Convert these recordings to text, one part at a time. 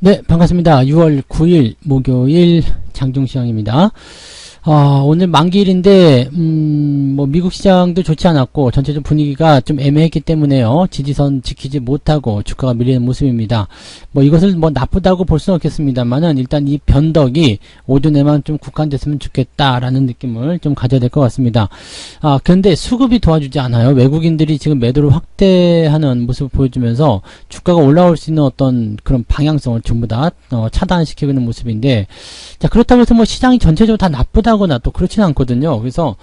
네, 반갑습니다. 6월 9일 목요일 장중시황입니다. 오늘 만기일인데, 미국 시장도 좋지 않았고, 전체적 분위기가 좀 애매했기 때문에요. 지지선 지키지 못하고 주가가 밀리는 모습입니다. 이것을 나쁘다고 볼 수는 없겠습니다만은, 일단 이 변덕이 오전에만 좀 국한됐으면 좋겠다라는 느낌을 좀 가져야 될 것 같습니다. 그런데 수급이 도와주지 않아요. 외국인들이 지금 매도를 확대하는 모습을 보여주면서 주가가 올라올 수 있는 어떤 그런 방향성을 전부 다, 차단시키고 있는 모습인데, 자, 그렇다고 해서 시장이 전체적으로 다 나쁘다거나 또 그렇지는 않거든요. 그래서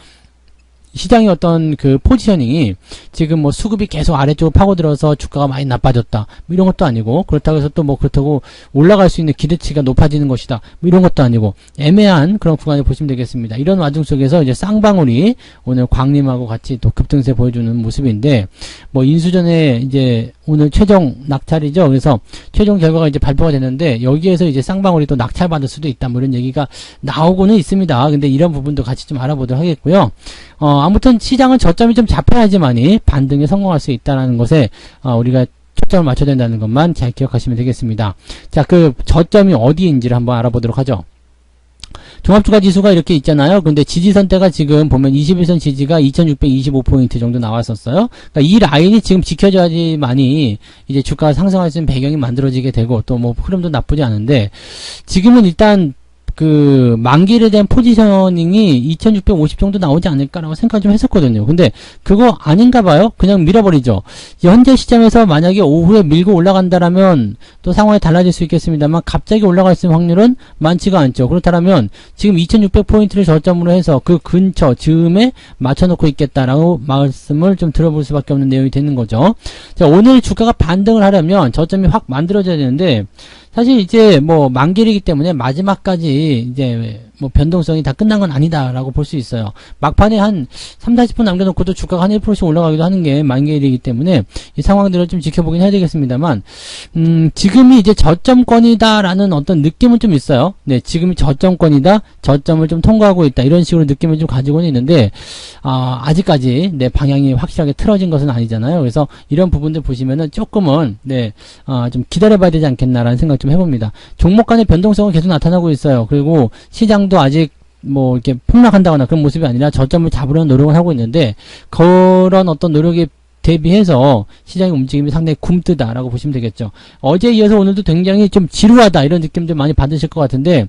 시장의 어떤 그 포지셔닝이 지금 수급이 계속 아래쪽으로 파고들어서 주가가 많이 나빠졌다. 이런 것도 아니고, 그렇다고 해서 또 그렇다고 올라갈 수 있는 기대치가 높아지는 것이다. 이런 것도 아니고, 애매한 그런 구간을 보시면 되겠습니다. 이런 와중 속에서 이제 쌍방울이 오늘 광림하고 같이 또 급등세 보여주는 모습인데, 인수전에 이제 오늘 최종 낙찰이죠. 그래서 최종 결과가 이제 발표가 됐는데, 여기에서 이제 쌍방울이 또 낙찰받을 수도 있다. 이런 얘기가 나오고는 있습니다. 근데 이런 부분도 같이 좀 알아보도록 하겠고요. 아무튼 시장은 저점이 좀 잡혀야지만이 반등에 성공할 수 있다는 것에 우리가 초점을 맞춰야 된다는 것만 잘 기억하시면 되겠습니다. 자, 그 저점이 어디인지를 한번 알아보도록 하죠. 종합주가 지수가 이렇게 있잖아요. 근데 지지선대가 지금 보면 21선 지지가 2625포인트 정도 나왔었어요. 그러니까 이 라인이 지금 지켜져야지만이 이제 주가가 상승할 수 있는 배경이 만들어지게 되고 또 흐름도 나쁘지 않은데 지금은 일단 그 만기일에 대한 포지셔닝이 2650 정도 나오지 않을까라고 생각 좀 했었거든요. 근데 그거 아닌가 봐요. 그냥 밀어버리죠. 현재 시점에서 만약에 오후에 밀고 올라간다라면 또 상황이 달라질 수 있겠습니다만 갑자기 올라갈 수 있는 확률은 많지가 않죠. 그렇다면 지금 2600포인트를 저점으로 해서 그 근처 즈음에 맞춰놓고 있겠다라고 말씀을 좀 들어볼 수밖에 없는 내용이 되는 거죠. 자, 오늘 주가가 반등을 하려면 저점이 확 만들어져야 되는데 사실 이제 만기일이기 때문에 마지막까지 이제 변동성이 다 끝난 건 아니다라고 볼 수 있어요. 막판에 한 30-40분 남겨놓고도 주가가 한 1%씩 올라가기도 하는 게 만기일이기 때문에 이 상황들을 좀 지켜보긴 해야 되겠습니다만 지금이 이제 저점권이다라는 어떤 느낌은 좀 있어요. 네, 지금이 저점권이다, 저점을 좀 통과하고 있다 이런 식으로 느낌을 좀 가지고는 있는데 아직까지 내 방향이 확실하게 틀어진 것은 아니잖아요. 그래서 이런 부분들 보시면은 조금은 좀 기다려봐야 되지 않겠나라는 생각 좀 해봅니다. 종목 간의 변동성은 계속 나타나고 있어요. 그리고 시장도 아직 이렇게 폭락한다거나 그런 모습이 아니라 저점을 잡으려는 노력을 하고 있는데 그런 어떤 노력이 대비해서 시장의 움직임이 상당히 굼뜨다라고 보시면 되겠죠. 어제에 이어서 오늘도 굉장히 좀 지루하다 이런 느낌들 많이 받으실 것 같은데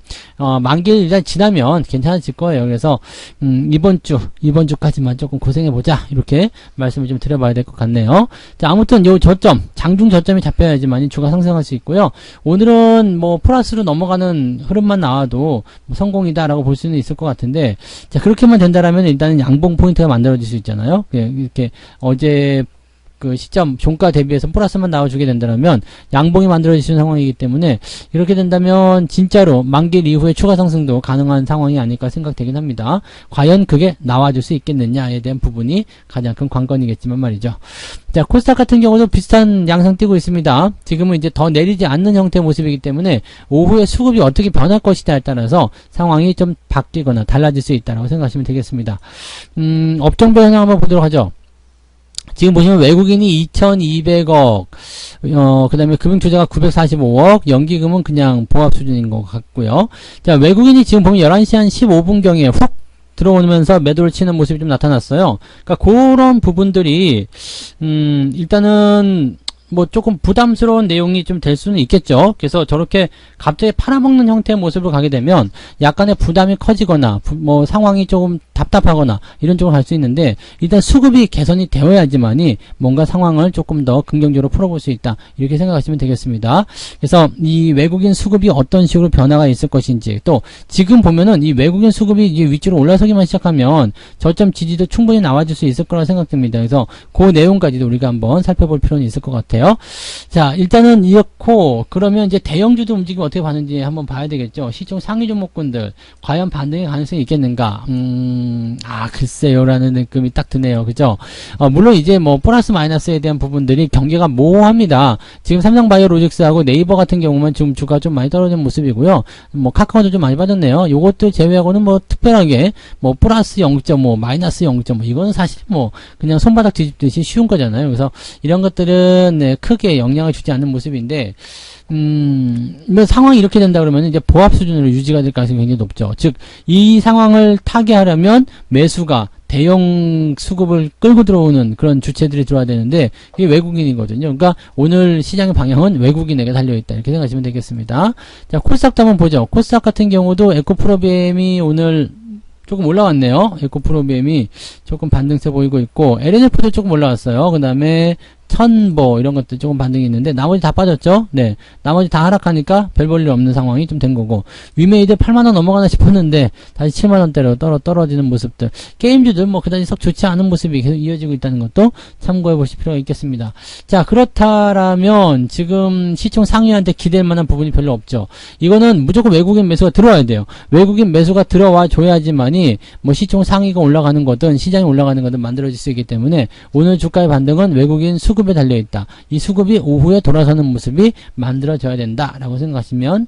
만기일 일단 지나면 괜찮아질 거예요. 그래서 이번 주까지만 조금 고생해보자 이렇게 말씀을 좀 드려봐야 될 것 같네요. 자, 아무튼 요 저점 장중 저점이 잡혀야지만 주가 상승할 수 있고요. 오늘은 플러스로 넘어가는 흐름만 나와도 성공이다라고 볼 수는 있을 것 같은데 자, 그렇게만 된다라면 일단은 양봉 포인트가 만들어질 수 있잖아요. 이렇게 어제 그 시점 종가 대비해서 플러스만 나와주게 된다면 양봉이 만들어지는 상황이기 때문에 이렇게 된다면 진짜로 만기일 이후에 추가 상승도 가능한 상황이 아닐까 생각되긴 합니다. 과연 그게 나와줄 수 있겠느냐에 대한 부분이 가장 큰 관건이겠지만 말이죠. 자, 코스닥 같은 경우도 비슷한 양상 띄고 있습니다. 지금은 이제 더 내리지 않는 형태의 모습이기 때문에 오후에 수급이 어떻게 변할 것이냐에 따라서 상황이 좀 바뀌거나 달라질 수 있다고 생각하시면 되겠습니다. 업종별 현황 한번 보도록 하죠. 지금 보시면 외국인이 2200억, 그 다음에 금융투자가 945억, 연기금은 그냥 보합 수준인 것 같고요. 자, 외국인이 지금 보면 11시 한 15분경에 훅 들어오면서 매도를 치는 모습이 좀 나타났어요. 그러니까 그런 부분들이, 일단은, 조금 부담스러운 내용이 좀 될 수는 있겠죠. 그래서 저렇게 갑자기 팔아먹는 형태의 모습으로 가게 되면 약간의 부담이 커지거나 상황이 조금 답답하거나 이런 쪽으로 갈 수 있는데 일단 수급이 개선이 되어야지만이 뭔가 상황을 조금 더 긍정적으로 풀어볼 수 있다 이렇게 생각하시면 되겠습니다. 그래서 이 외국인 수급이 어떤 식으로 변화가 있을 것인지 또 지금 보면은 이 외국인 수급이 이제 위쪽으로 올라서기만 시작하면 저점 지지도 충분히 나와줄 수 있을 거라 생각됩니다. 그래서 그 내용까지도 우리가 한번 살펴볼 필요는 있을 것 같아요. 자, 일단은 이렇고 그러면 이제 대형주도 움직임 어떻게 봤는지 한번 봐야 되겠죠. 시총 상위 종목군들 과연 반등의 가능성이 있겠는가? 글쎄요라는 느낌이 딱 드네요. 그죠? 물론 이제 플러스 마이너스에 대한 부분들이 경계가 모호합니다. 지금 삼성바이오로직스하고 네이버 같은 경우만 지금 주가 좀 많이 떨어진 모습이고요. 카카오도 좀 많이 빠졌네요. 요것들 제외하고는 특별하게 플러스 0.5, 마이너스 0.5 이거는 사실 그냥 손바닥 뒤집듯이 쉬운 거잖아요. 그래서 이런 것들은 네, 크게 영향을 주지 않는 모습인데, 뭐 상황이 이렇게 된다 그러면 이제 보합 수준으로 유지가 될 가능성이 굉장히 높죠. 즉, 이 상황을 타개하려면 매수가 대형 수급을 끌고 들어오는 그런 주체들이 들어와야 되는데, 이게 외국인이거든요. 그러니까 오늘 시장의 방향은 외국인에게 달려있다. 이렇게 생각하시면 되겠습니다. 자, 코스닥도 한번 보죠. 코스닥 같은 경우도 에코프로비엠이 오늘 조금 올라왔네요. 에코프로비엠이 조금 반등세 보이고 있고, LNF도 조금 올라왔어요. 그 다음에 천보 이런 것들 조금 반등이 있는데 나머지 다 빠졌죠. 네, 나머지 다 하락하니까 별 볼 일 없는 상황이 좀 된 거고, 위메이드 8만원 넘어가나 싶었는데 다시 7만원대로 떨어지는 모습들, 게임주들 뭐 그다지 썩 좋지 않은 모습이 계속 이어지고 있다는 것도 참고해 보실 필요가 있겠습니다. 자, 그렇다라면 지금 시총 상위한테 기댈 만한 부분이 별로 없죠. 이거는 무조건 외국인 매수가 들어와야 돼요. 외국인 매수가 들어와 줘야지만이 뭐 시총 상위가 올라가는 거든 시장이 올라가는 거든 만들어질 수 있기 때문에 오늘 주가의 반등은 외국인 수급에 달려있다. 이 수급이 오후에 돌아서는 모습이 만들어져야 된다라고 생각하시면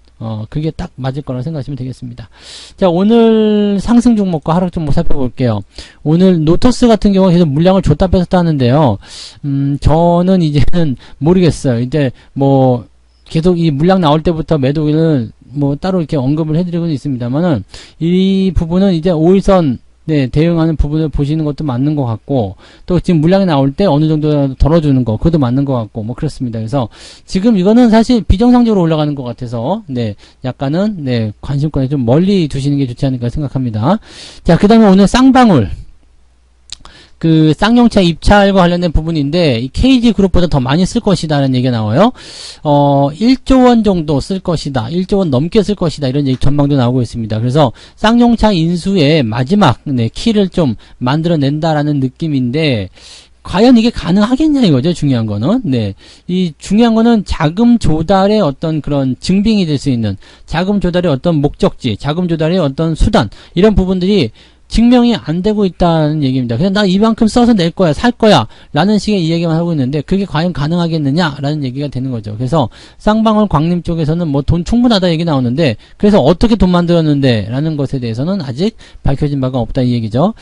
그게 딱 맞을 거라고 생각하시면 되겠습니다. 자, 오늘 상승 종목과 하락 종목 살펴볼게요. 오늘 노토스 같은 경우는 계속 물량을 줬다 뺐었다 하는데요. 저는 이제는 모르겠어요. 이제 뭐 계속 이 물량 나올 때부터 매도기를 뭐 따로 이렇게 언급을 해드리고는 있습니다만은 이 부분은 이제 5일선 네, 대응하는 부분을 보시는 것도 맞는 것 같고, 또 지금 물량이 나올 때 어느 정도 덜어주는 거, 그것도 맞는 것 같고, 뭐 그렇습니다. 그래서 지금 이거는 사실 비정상적으로 올라가는 것 같아서, 네, 약간은, 네, 관심권에 좀 멀리 두시는 게 좋지 않을까 생각합니다. 자, 그 다음에 오늘 쌍방울. 그 쌍용차 입찰과 관련된 부분인데 이 KG그룹보다 더 많이 쓸 것이다 라는 얘기가 나와요. 1조 원 정도 쓸 것이다. 1조 원 넘게 쓸 것이다. 이런 얘기 전망도 나오고 있습니다. 그래서 쌍용차 인수의 마지막 네, 키를 좀 만들어낸다라는 느낌인데 과연 이게 가능하겠냐 이거죠. 중요한 거는. 네. 이 중요한 거는 자금 조달의 어떤 그런 증빙이 될 수 있는 자금 조달의 어떤 목적지, 자금 조달의 어떤 수단 이런 부분들이 증명이 안 되고 있다는 얘기입니다. 그냥 나 이만큼 써서 낼 거야, 살 거야 라는 식의 이야기만 하고 있는데 그게 과연 가능하겠느냐 라는 얘기가 되는 거죠. 그래서 쌍방울 광림 쪽에서는 뭐 돈 충분하다 얘기 나오는데 그래서 어떻게 돈 만들었는데 라는 것에 대해서는 아직 밝혀진 바가 없다 이 얘기죠.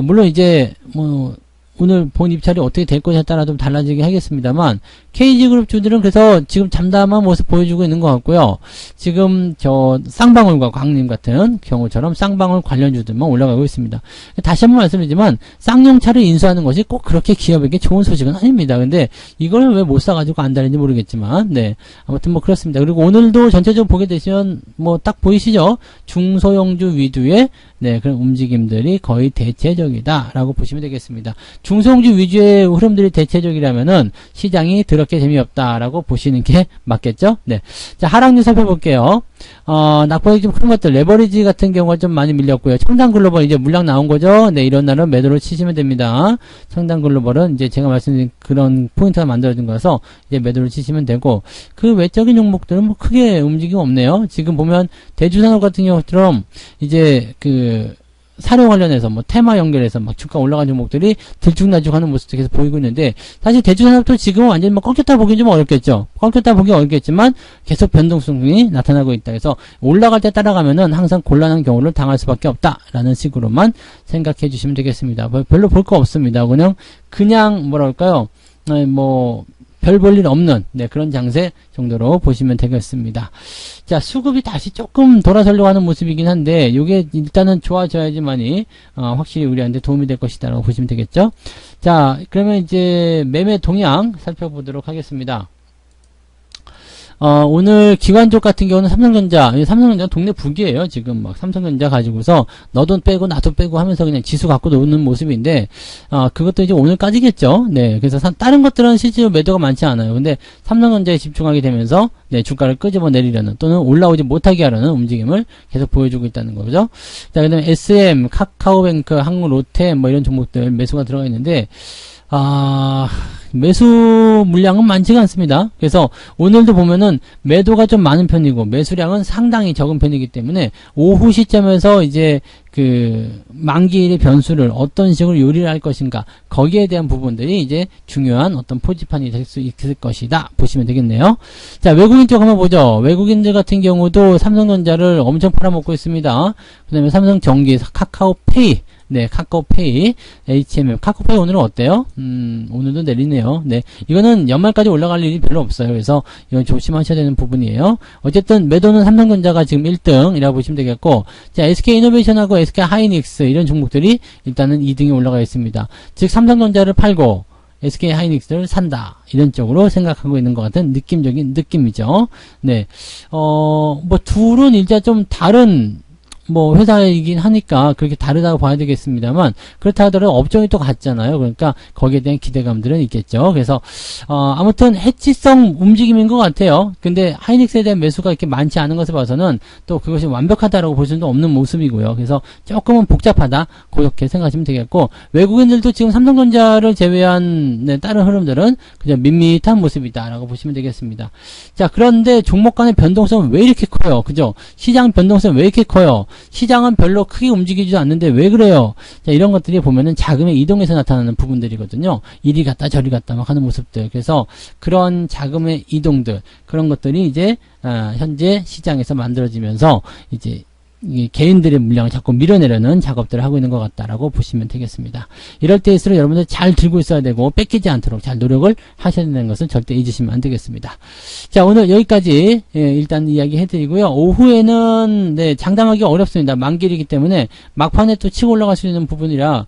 물론 이제 뭐 오늘 본 입찰이 어떻게 될 것에 따라 좀 달라지긴 하겠습니다만 KG그룹 주들은 그래서 지금 잠담한 모습 보여주고 있는 것 같고요. 지금 저 쌍방울과 광림 같은 경우처럼 쌍방울 관련주들만 올라가고 있습니다. 다시 한번 말씀드리지만 쌍용차를 인수하는 것이 꼭 그렇게 기업에게 좋은 소식은 아닙니다. 근데 이걸 왜 못 사가지고 안다는지 모르겠지만 네, 아무튼 뭐 그렇습니다. 그리고 오늘도 전체적으로 보게 되시면 뭐 딱 보이시죠? 중소형주 위주의 네, 그런 움직임들이 거의 대체적이다 라고 보시면 되겠습니다. 중소형주 위주의 흐름들이 대체적이라면은 시장이 더럽게 재미없다라고 보시는 게 맞겠죠? 네. 자, 하락률 살펴볼게요. 낙폭이 좀 큰 것들, 레버리지 같은 경우가 좀 많이 밀렸고요. 청단글로벌 이제 물량 나온 거죠? 네, 이런 날은 매도를 치시면 됩니다. 청단글로벌은 이제 제가 말씀드린 그런 포인트가 만들어진 거라서 이제 매도를 치시면 되고, 그 외적인 종목들은 뭐 크게 움직임 없네요. 지금 보면 대주산업 같은 경우처럼 이제 그 사료 관련해서 뭐 테마 연결해서 막 주가 올라간 종목들이 들쭉날쭉하는 모습도 계속 보이고 있는데 사실 대주산업도 지금은 완전히 뭐 꺾였다 보기 좀 어렵겠죠. 꺾였다 보기 어렵겠지만 계속 변동성이 나타나고 있다. 그래서 올라갈 때 따라가면은 항상 곤란한 경우를 당할 수밖에 없다라는 식으로만 생각해 주시면 되겠습니다. 별로 볼 거 없습니다. 그냥 뭐랄까요? 뭐 별 볼 일 없는 네, 그런 장세 정도로 보시면 되겠습니다. 자, 수급이 다시 조금 돌아서려고 하는 모습이긴 한데 이게 일단은 좋아져야지만이 확실히 우리한테 도움이 될 것이다 라고 보시면 되겠죠. 자, 그러면 이제 매매 동향 살펴보도록 하겠습니다. 오늘 기관 쪽 같은 경우는 삼성전자 동네 북이에요. 지금 막 삼성전자 가지고서 너도 빼고 나도 빼고 하면서 그냥 지수 갖고 노는 모습인데, 그것도 이제 오늘까지겠죠. 네. 그래서 다른 것들은 실제로 매도가 많지 않아요. 근데 삼성전자에 집중하게 되면서, 네, 주가를 끄집어 내리려는 또는 올라오지 못하게 하려는 움직임을 계속 보여주고 있다는 거죠. 자, 그 다음에 SM, 카카오뱅크, 한국 롯데 뭐 이런 종목들 매수가 들어가 있는데, 매수 물량은 많지가 않습니다. 그래서 오늘도 보면은 매도가 좀 많은 편이고 매수량은 상당히 적은 편이기 때문에 오후 시점에서 이제 그 만기일의 변수를 어떤 식으로 요리를 할 것인가 거기에 대한 부분들이 이제 중요한 어떤 포지판이 될 수 있을 것이다 보시면 되겠네요. 자, 외국인 쪽 한번 보죠. 외국인들 같은 경우도 삼성전자를 엄청 팔아먹고 있습니다. 그 다음에 삼성전기, 카카오페이 네, 카카오페이, HMM. 카카오페이 오늘은 어때요? 오늘도 내리네요. 네, 이거는 연말까지 올라갈 일이 별로 없어요. 그래서 이건 조심하셔야 되는 부분이에요. 어쨌든 매도는 삼성전자가 지금 1등이라고 보시면 되겠고, 자, SK이노베이션하고 SK하이닉스 이런 종목들이 일단은 2등에 올라가 있습니다. 즉, 삼성전자를 팔고, SK하이닉스를 산다. 이런 쪽으로 생각하고 있는 것 같은 느낌적인 느낌이죠. 네. 뭐, 둘은 일단 좀 다른, 뭐, 회사이긴 하니까 그렇게 다르다고 봐야 되겠습니다만, 그렇다 하더라도 업종이 또 같잖아요. 그러니까 거기에 대한 기대감들은 있겠죠. 그래서, 아무튼 해치성 움직임인 것 같아요. 근데 하이닉스에 대한 매수가 이렇게 많지 않은 것을 봐서는 또 그것이 완벽하다라고 볼 수는 없는 모습이고요. 그래서 조금은 복잡하다. 그렇게 생각하시면 되겠고, 외국인들도 지금 삼성전자를 제외한, 네, 다른 흐름들은 그냥 밋밋한 모습이다라고 보시면 되겠습니다. 자, 그런데 종목 간의 변동성은 왜 이렇게 커요? 그죠? 시장 변동성은 왜 이렇게 커요? 시장은 별로 크게 움직이지도 않는데 왜 그래요? 자, 이런 것들이 보면은 자금의 이동에서 나타나는 부분들이거든요. 이리 갔다 저리 갔다 막 하는 모습들. 그래서 그런 자금의 이동들, 그런 것들이 이제 현재 시장에서 만들어지면서 이제 이 개인들의 물량을 자꾸 밀어내려는 작업들을 하고 있는 것 같다라고 보시면 되겠습니다. 이럴 때일수록 여러분들 잘 들고 있어야 되고 뺏기지 않도록 잘 노력을 하셔야 되는 것은 절대 잊으시면 안 되겠습니다. 자, 오늘 여기까지 일단 이야기 해드리고요. 오후에는 네, 장담하기 어렵습니다. 만길이기 때문에 막판에 또 치고 올라갈 수 있는 부분이라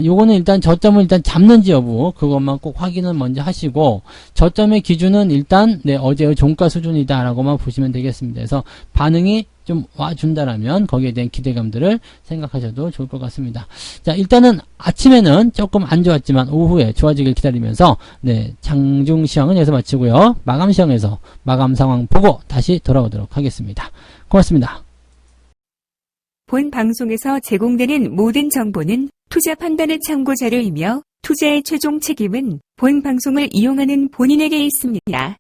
요거는 일단 저점을 일단 잡는지 여부 그것만 꼭 확인을 먼저 하시고 저점의 기준은 일단 네, 어제의 종가 수준이다라고만 보시면 되겠습니다. 그래서 반응이 좀 와준다라면 거기에 대한 기대감들을 생각하셔도 좋을 것 같습니다. 자, 일단은 아침에는 조금 안 좋았지만 오후에 좋아지길 기다리면서 네, 장중 시황은 여기서 마치고요. 마감 시황에서 마감 상황 보고 다시 돌아오도록 하겠습니다. 고맙습니다. 본 방송에서 제공되는 모든 정보는 투자 판단의 참고 자료이며 투자의 최종 책임은 본 방송을 이용하는 본인에게 있습니다.